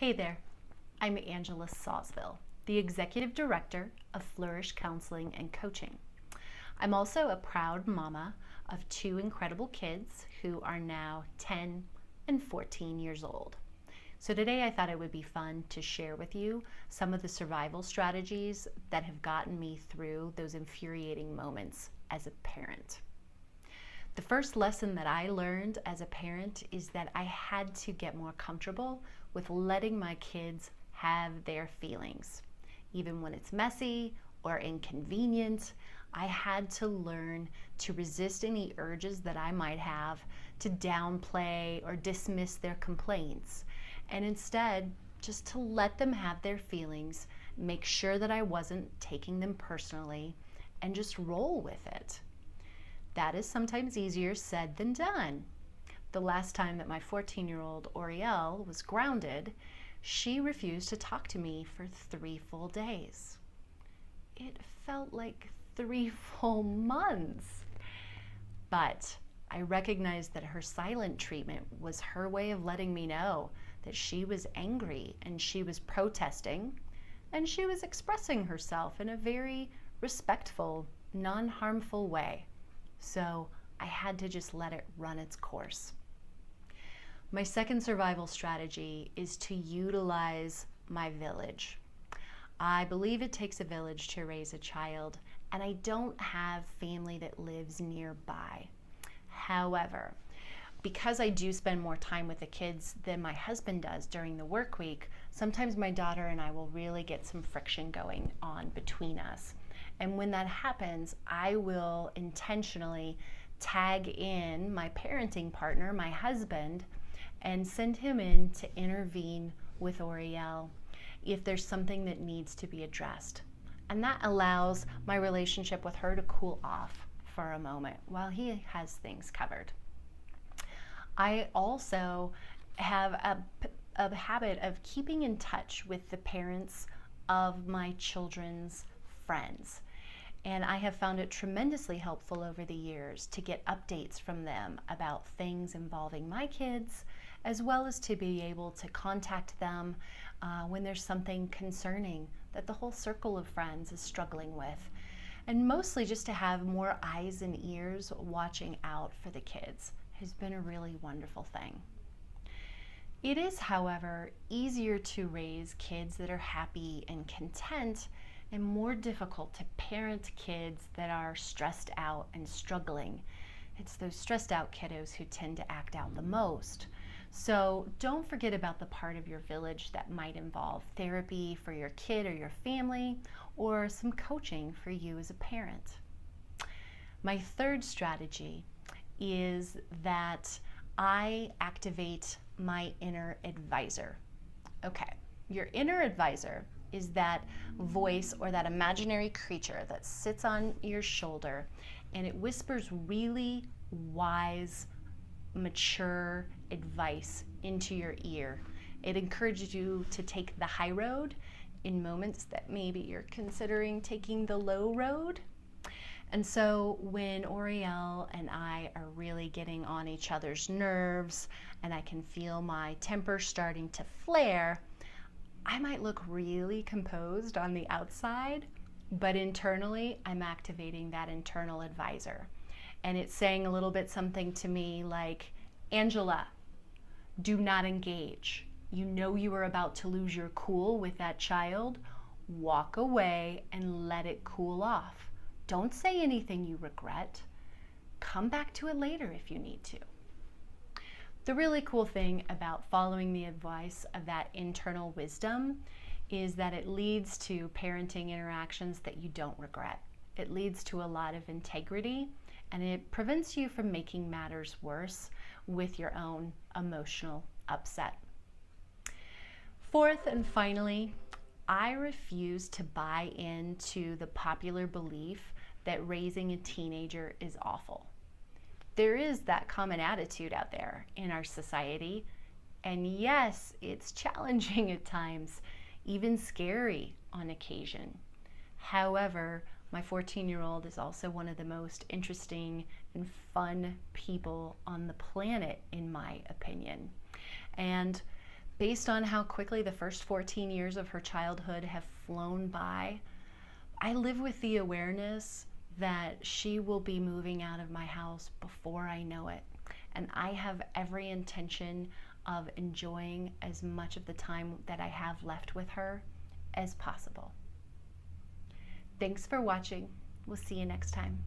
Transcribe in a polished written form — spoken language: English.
Hey there, I'm Angela Sawsville, the Executive Director of Flourish Counseling and Coaching. I'm also a proud mama of two incredible kids who are now 10 and 14 years old. So today I thought it would be fun to share with you some of the survival strategies that have gotten me through those infuriating moments as a parent. The first lesson that I learned as a parent is that I had to get more comfortable with letting my kids have their feelings. Even when it's messy or inconvenient, I had to learn to resist any urges that I might have to downplay or dismiss their complaints, and instead just to let them have their feelings, make sure that I wasn't taking them personally, and just roll with it. That is sometimes easier said than done. The last time that my 14-year-old Orielle was grounded, she refused to talk to me for 3 full days. It felt like 3 full months. But I recognized that her silent treatment was her way of letting me know that she was angry and she was protesting, and she was expressing herself in a very respectful, non-harmful way. So I had to just let it run its course. My second survival strategy is to utilize my village. I believe it takes a village to raise a child, and I don't have family that lives nearby. However, because I do spend more time with the kids than my husband does during the work week, sometimes my daughter and I will really get some friction going on between us. And when that happens, I will intentionally tag in my parenting partner, my husband, and send him in to intervene with Orielle if there's something that needs to be addressed. And that allows my relationship with her to cool off for a moment while he has things covered. I also have a habit of keeping in touch with the parents of my children's friends. And I have found it tremendously helpful over the years to get updates from them about things involving my kids, as well as to be able to contact them when there's something concerning that the whole circle of friends is struggling with. And mostly just to have more eyes and ears watching out for the kids has been a really wonderful thing. It is, however, easier to raise kids that are happy and content, and more difficult to parent kids that are stressed out and struggling. It's those stressed out kiddos who tend to act out the most. So don't forget about the part of your village that might involve therapy for your kid or your family, or some coaching for you as a parent. My third strategy is that I activate my inner advisor. Okay, your inner advisor is that voice or that imaginary creature that sits on your shoulder, and it whispers really wise, mature advice into your ear. It encourages you to take the high road in moments that maybe you're considering taking the low road. And so when Orielle and I are really getting on each other's nerves, and I can feel my temper starting to flare, I might look really composed on the outside, but internally I'm activating that internal advisor. And it's saying a little bit something to me like, Angela, do not engage. You know you are about to lose your cool with that child. Walk away and let it cool off. Don't say anything you regret. Come back to it later if you need to. The really cool thing about following the advice of that internal wisdom is that it leads to parenting interactions that you don't regret. It leads to a lot of integrity, and it prevents you from making matters worse with your own emotional upset. Fourth and finally, I refuse to buy into the popular belief that raising a teenager is awful. There is that common attitude out there in our society, and yes, it's challenging at times, even scary on occasion. However, my 14-year-old is also one of the most interesting and fun people on the planet, in my opinion. And based on how quickly the first 14 years of her childhood have flown by, I live with the awareness that she will be moving out of my house before I know it. And I have every intention of enjoying as much of the time that I have left with her as possible. Thanks for watching. We'll see you next time.